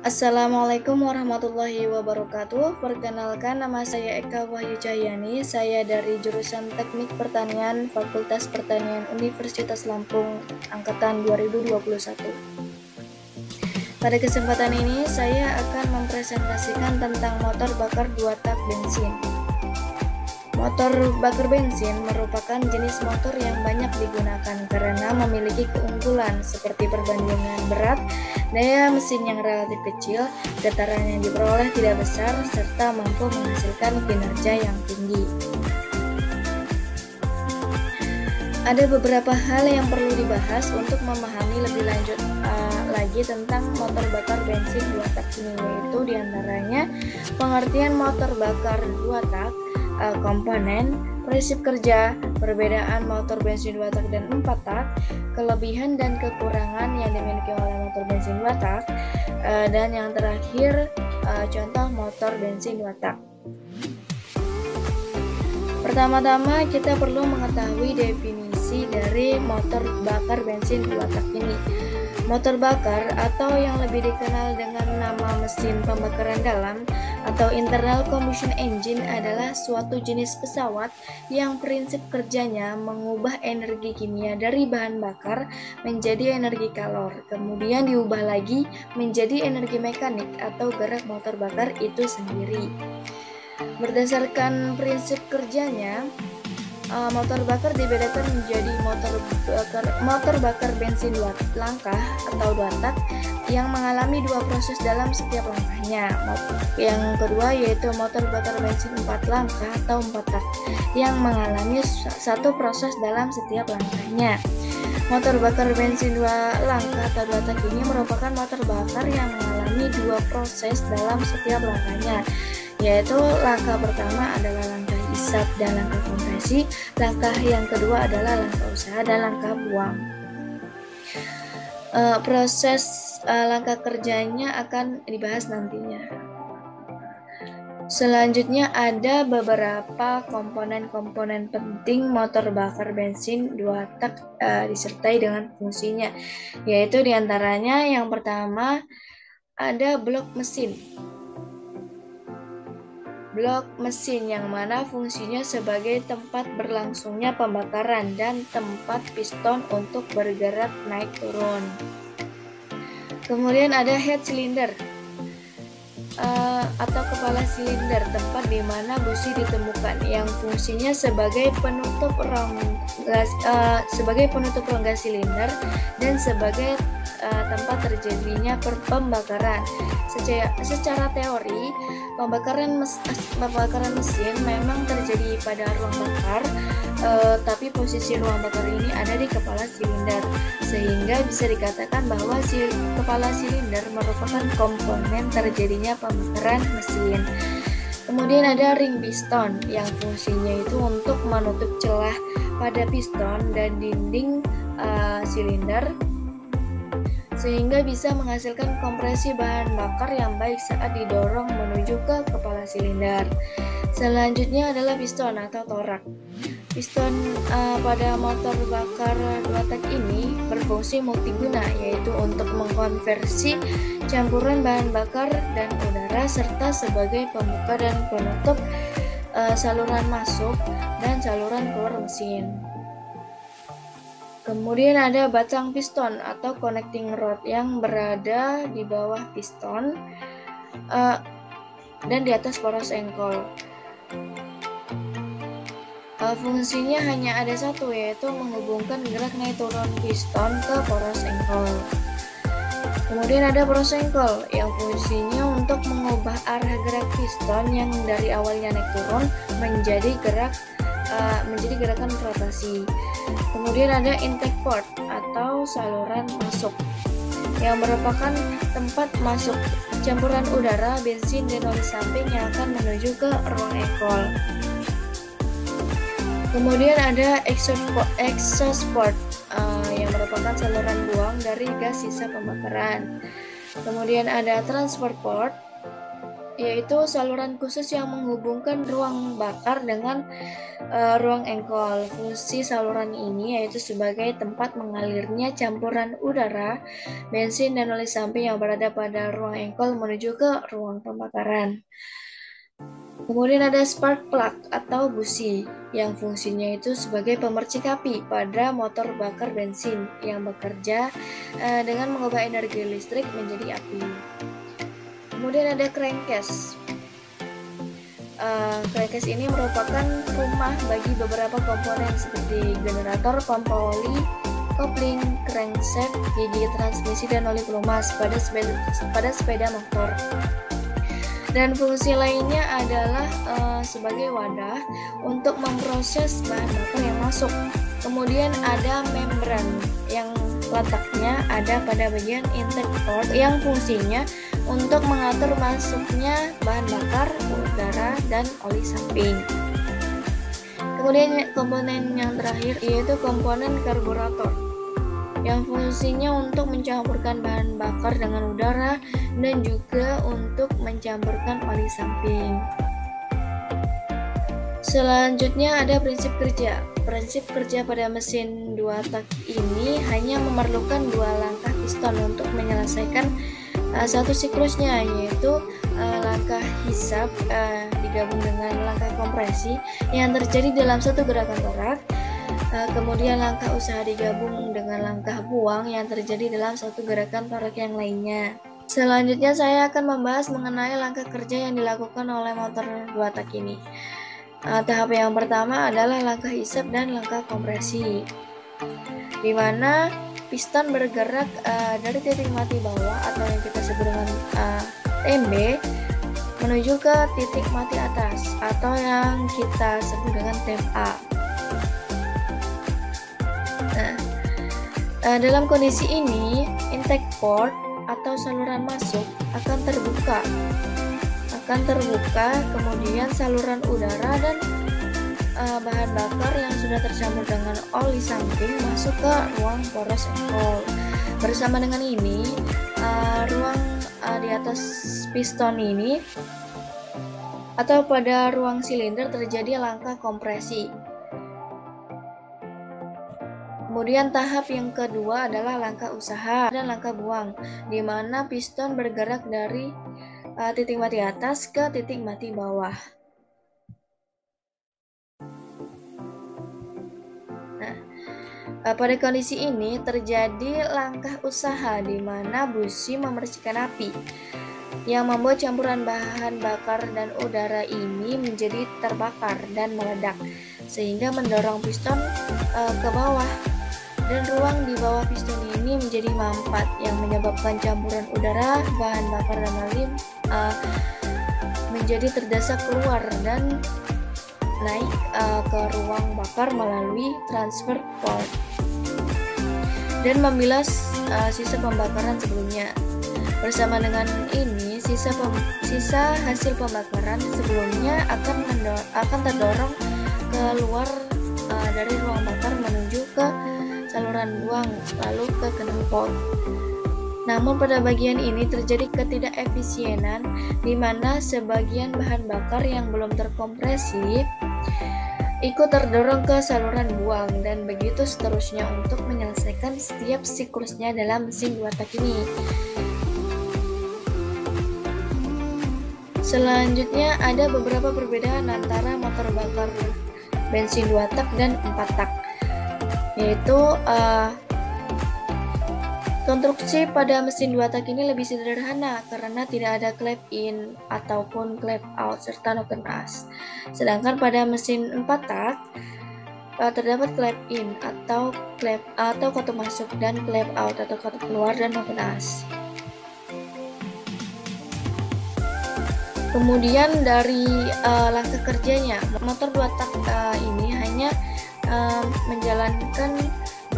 Assalamualaikum warahmatullahi wabarakatuh. Perkenalkan, nama saya Eka Wahyu Cahyani. Saya dari jurusan Teknik Pertanian Fakultas Pertanian Universitas Lampung angkatan 2021. Pada kesempatan ini saya akan mempresentasikan tentang motor bakar 2 tak bensin. Motor bakar bensin merupakan jenis motor yang banyak digunakan karena memiliki keunggulan seperti perbandingan berat, daya mesin yang relatif kecil, getaran yang diperoleh tidak besar, serta mampu menghasilkan kinerja yang tinggi. Ada beberapa hal yang perlu dibahas untuk memahami lebih lanjut lagi tentang motor bakar bensin 2 tak ini, yaitu diantaranya pengertian motor bakar 2 tak, komponen, prinsip kerja, perbedaan motor bensin 2 tak dan 4 tak, kelebihan dan kekurangan yang dimiliki oleh motor bensin 2 tak, dan yang terakhir contoh motor bensin 2 tak. Pertama-tama kita perlu mengetahui definisi dari motor bakar bensin 2 tak ini. Motor bakar atau yang lebih dikenal dengan nama mesin pembakaran dalam atau internal combustion engine adalah suatu jenis pesawat yang prinsip kerjanya mengubah energi kimia dari bahan bakar menjadi energi kalor, kemudian diubah lagi menjadi energi mekanik atau gerak motor bakar itu sendiri. Berdasarkan prinsip kerjanya, motor bakar dibedakan menjadi motor bakar bensin 2 langkah atau 2 tak yang mengalami 2 proses dalam setiap langkahnya. Yang kedua yaitu motor bakar bensin 4 langkah atau 4 tak yang mengalami 1 proses dalam setiap langkahnya. Motor bakar bensin 2 langkah atau 2 tak ini merupakan motor bakar yang mengalami 2 proses dalam setiap langkahnya, yaitu langkah pertama adalah langkah isap dan langkah kompresi, langkah yang kedua adalah langkah usaha dan langkah buang. Proses langkah kerjanya akan dibahas nantinya. Selanjutnya ada beberapa komponen-komponen penting motor bakar bensin 2 tak disertai dengan fungsinya, yaitu diantaranya yang pertama ada blok mesin. Blok mesin yang mana fungsinya sebagai tempat berlangsungnya pembakaran dan tempat piston untuk bergerak naik turun. Kemudian ada head cylinder atau kepala silinder, tempat di mana busi ditemukan yang fungsinya sebagai penutup rongga silinder dan sebagai tempat terjadinya pembakaran. Secara teori, pembakaran mesin memang terjadi pada ruang bakar, tapi posisi ruang bakar ini ada di kepala silinder, sehingga bisa dikatakan bahwa kepala silinder merupakan komponen terjadinya pembakaran mesin. Kemudian ada ring piston yang fungsinya itu untuk menutup celah pada piston dan dinding silinder, sehingga bisa menghasilkan kompresi bahan bakar yang baik saat didorong menuju ke kepala silinder. Selanjutnya adalah piston atau torak. Piston pada motor bakar 2 tak ini berfungsi multiguna, yaitu untuk mengkonversi campuran bahan bakar dan udara serta sebagai pembuka dan penutup saluran masuk dan saluran keluar mesin. Kemudian ada batang piston atau connecting rod yang berada di bawah piston dan di atas poros engkol. Fungsinya hanya ada satu, yaitu menghubungkan gerak naik turun piston ke poros engkol. Kemudian ada poros engkol yang fungsinya untuk mengubah arah gerak piston yang dari awalnya naik turun menjadi gerakan rotasi. Kemudian ada intake port atau saluran masuk yang merupakan tempat masuk campuran udara, bensin, dan oli samping yang akan menuju ke ruang engkol. Kemudian ada exhaust port yang merupakan saluran buang dari gas sisa pembakaran. Kemudian ada transport port yaitu saluran khusus yang menghubungkan ruang bakar dengan ruang engkol. Fungsi saluran ini yaitu sebagai tempat mengalirnya campuran udara, bensin, dan oli samping yang berada pada ruang engkol menuju ke ruang pembakaran. Kemudian ada spark plug atau busi yang fungsinya itu sebagai pemercik api pada motor bakar bensin yang bekerja dengan mengubah energi listrik menjadi api. Kemudian ada crankcase. Crankcase ini merupakan rumah bagi beberapa komponen seperti generator, pompa oli, kopling, crankshaft, gigi transmisi, dan oli pelumas pada sepeda motor. Dan fungsi lainnya adalah sebagai wadah untuk memproses bahan bakar yang masuk. Kemudian ada membran yang letaknya ada pada bagian intake port yang fungsinya untuk mengatur masuknya bahan bakar, udara, dan oli samping. Kemudian komponen yang terakhir yaitu komponen karburator yang fungsinya untuk mencampurkan bahan bakar dengan udara dan juga untuk mencampurkan oli samping. Selanjutnya ada prinsip kerja. Prinsip kerja pada mesin 2 tak ini hanya memerlukan 2 langkah piston untuk menyelesaikan satu siklusnya, yaitu langkah hisap digabung dengan langkah kompresi yang terjadi dalam satu gerakan torak. Kemudian langkah usaha digabung dengan langkah buang yang terjadi dalam satu gerakan torak yang lainnya. Selanjutnya saya akan membahas mengenai langkah kerja yang dilakukan oleh motor 2 tak ini. Tahap yang pertama adalah langkah hisap dan langkah kompresi, di mana piston bergerak dari titik mati bawah atau yang kita sebut dengan TMB menuju ke titik mati atas atau yang kita sebut dengan TMA. Dalam kondisi ini, intake port atau saluran masuk akan terbuka, kemudian saluran udara dan bahan bakar yang sudah tercampur dengan oli samping masuk ke ruang poros engkol. Bersama dengan ini, ruang di atas piston ini atau pada ruang silinder terjadi langkah kompresi. Kemudian tahap yang kedua adalah langkah usaha dan langkah buang, di mana piston bergerak dari titik mati atas ke titik mati bawah. Pada kondisi ini terjadi langkah usaha di mana busi memercikan api yang membuat campuran bahan bakar dan udara ini menjadi terbakar dan meledak sehingga mendorong piston ke bawah, dan ruang di bawah piston ini menjadi mampat yang menyebabkan campuran udara, bahan bakar, dan oli menjadi terdesak keluar dan naik ke ruang bakar melalui transfer port dan membilas sisa pembakaran sebelumnya. Bersama dengan ini, sisa hasil pembakaran sebelumnya akan terdorong keluar dari ruang bakar menuju ke saluran buang lalu ke knalpot. Namun pada bagian ini terjadi ketidakefisienan di mana sebagian bahan bakar yang belum terkompresi ikut terdorong ke saluran buang dan begitu seterusnya untuk menyelesaikan setiap siklusnya dalam mesin 2 tak ini. Selanjutnya ada beberapa perbedaan antara motor bakar bensin 2 tak dan 4 tak, yaitu konstruksi pada mesin 2 tak ini lebih sederhana karena tidak ada klep in ataupun klep out serta noken as. Sedangkan pada mesin 4 tak terdapat klep in atau katup masuk dan klep out atau katup keluar dan noken as. Kemudian dari langkah kerjanya, motor 2 tak ini hanya menjalankan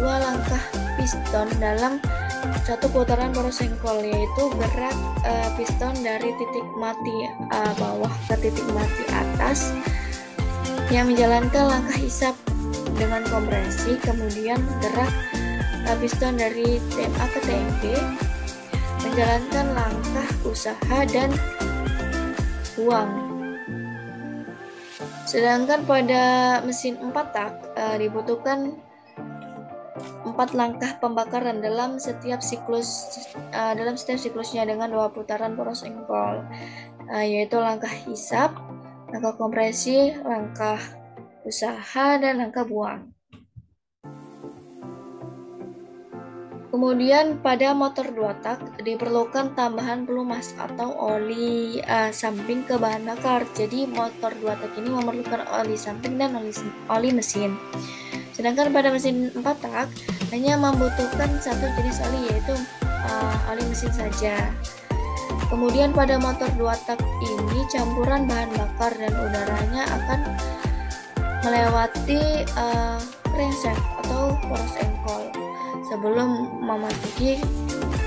2 langkah piston dalam satu putaran poros engkol, yaitu gerak piston dari titik mati bawah ke titik mati atas yang menjalankan langkah hisap dengan kompresi, kemudian gerak piston dari TMA ke TMB menjalankan langkah usaha dan buang. Sedangkan pada mesin 4 tak dibutuhkan 4 langkah pembakaran dalam setiap siklusnya dengan 2 putaran poros engkol, yaitu langkah hisap, langkah kompresi, langkah usaha, dan langkah buang. Kemudian pada motor 2 tak diperlukan tambahan pelumas atau oli samping ke bahan bakar. Jadi motor 2 tak ini memerlukan oli samping dan oli mesin. Sedangkan pada mesin 4 tak hanya membutuhkan satu jenis oli, yaitu oli mesin saja. Kemudian pada motor 2 tak ini campuran bahan bakar dan udaranya akan melewati crankshaft atau poros engkol sebelum memasuki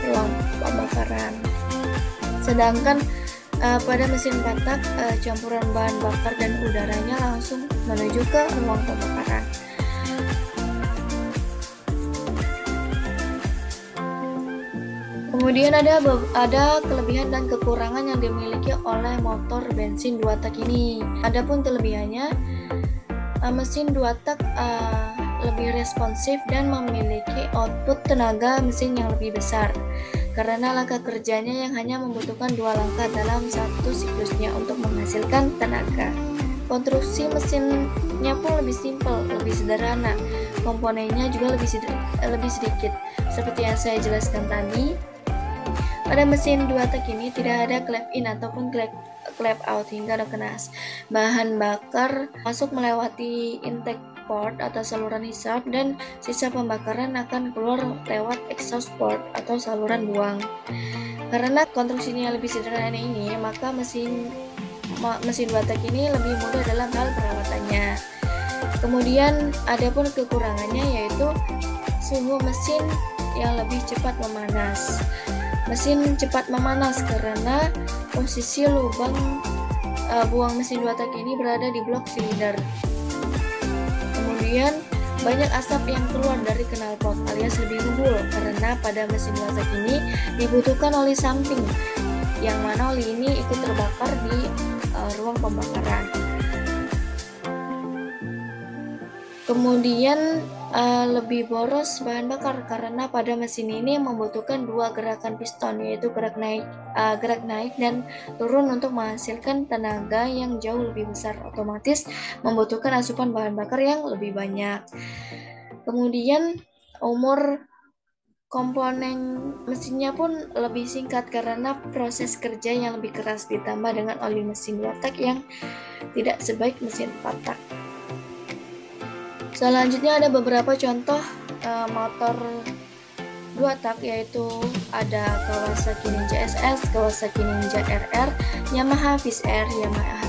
ruang pembakaran. Sedangkan pada mesin 4 tak campuran bahan bakar dan udaranya langsung menuju ke ruang pembakaran. Kemudian ada kelebihan dan kekurangan yang dimiliki oleh motor bensin 2 tak ini. Adapun kelebihannya, mesin 2 tak lebih responsif dan memiliki output tenaga mesin yang lebih besar karena langkah kerjanya yang hanya membutuhkan 2 langkah dalam satu siklusnya untuk menghasilkan tenaga. Konstruksi mesinnya pun lebih simpel, lebih sederhana. Komponennya juga lebih sedikit. Seperti yang saya jelaskan tadi, pada mesin 2 tak ini tidak ada clap in ataupun clap out hingga keras. Bahan bakar masuk melewati intake port atau saluran hisap dan sisa pembakaran akan keluar lewat exhaust port atau saluran buang. Karena konstruksinya lebih sederhana ini, maka mesin 2 tak ini lebih mudah dalam hal perawatannya. Kemudian adapun kekurangannya yaitu suhu mesin yang lebih cepat memanas. Mesin cepat memanas karena posisi lubang buang mesin 2 tak ini berada di blok silinder. Kemudian banyak asap yang keluar dari knalpot alias lebih ngebul karena pada mesin 2 tak ini dibutuhkan oli samping, yang mana oli ini ikut terbakar di ruang pembakaran. Kemudian lebih boros bahan bakar karena pada mesin ini membutuhkan 2 gerakan piston, yaitu gerak naik dan turun untuk menghasilkan tenaga yang jauh lebih besar, otomatis membutuhkan asupan bahan bakar yang lebih banyak. Kemudian umur komponen mesinnya pun lebih singkat karena proses kerja yang lebih keras ditambah dengan oli mesin 2 tak yang tidak sebaik mesin 4 tak. Selanjutnya ada beberapa contoh motor 2 tak, yaitu ada Kawasaki Ninja SS, Kawasaki Ninja RR, Yamaha Fish Air,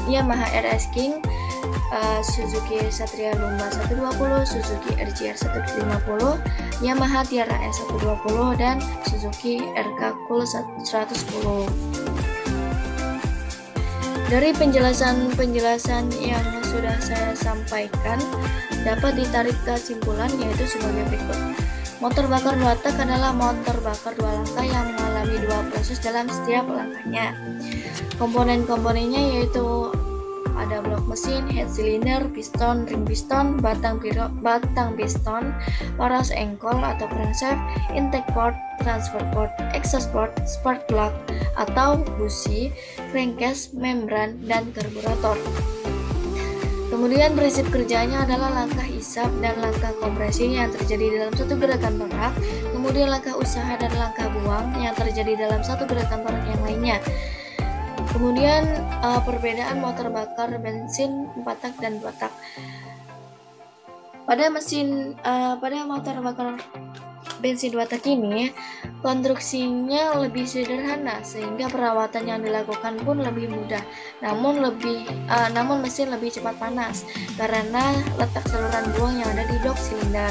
Yamaha RS King, Suzuki Satria Lumba 120, Suzuki RGR 150, Yamaha Tiara S120, dan Suzuki RK Cool 110. Dari penjelasan yang sudah saya sampaikan, dapat ditarik kesimpulan yaitu sebagai berikut. Motor bakar 2 tak adalah motor bakar 2 langkah yang mengalami 2 proses dalam setiap langkahnya. Komponen-komponennya yaitu ada blok mesin, head cylinder, piston, ring piston, batang piston, poros engkol atau crankshaft, intake port, transfer port, exhaust port, spark plug atau busi, crankcase, membran, dan karburator. Kemudian prinsip kerjanya adalah langkah hisap dan langkah kompresi yang terjadi dalam satu gerakan torak, kemudian langkah usaha dan langkah buang yang terjadi dalam satu gerakan torak yang lainnya. Kemudian perbedaan motor bakar bensin 4 tak dan 2 tak. Pada motor bakar bensin 2 tak ini, konstruksinya lebih sederhana sehingga perawatan yang dilakukan pun lebih mudah. Namun mesin lebih cepat panas karena letak saluran buang yang ada di blok silinder.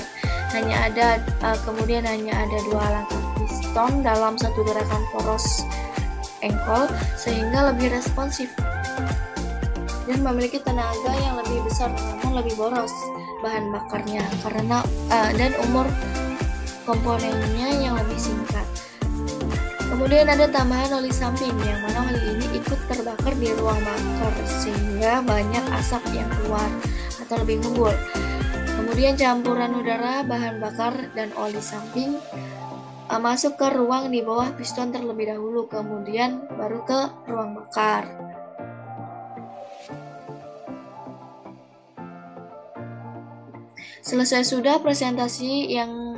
Kemudian hanya ada 2 langkah piston dalam satu gerakan poros engkol sehingga lebih responsif dan memiliki tenaga yang lebih besar namun lebih boros bahan bakarnya dan umur komponennya yang lebih singkat. Kemudian ada tambahan oli samping, yang mana oli ini ikut terbakar di ruang bakar sehingga banyak asap yang keluar atau lebih ngebul. Kemudian campuran udara, bahan bakar, dan oli samping masuk ke ruang di bawah piston terlebih dahulu, kemudian baru ke ruang bakar. Selesai sudah presentasi yang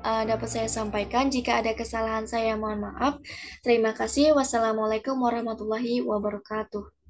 dapat saya sampaikan. Jika ada kesalahan saya mohon maaf. Terima kasih. Wassalamualaikum warahmatullahi wabarakatuh.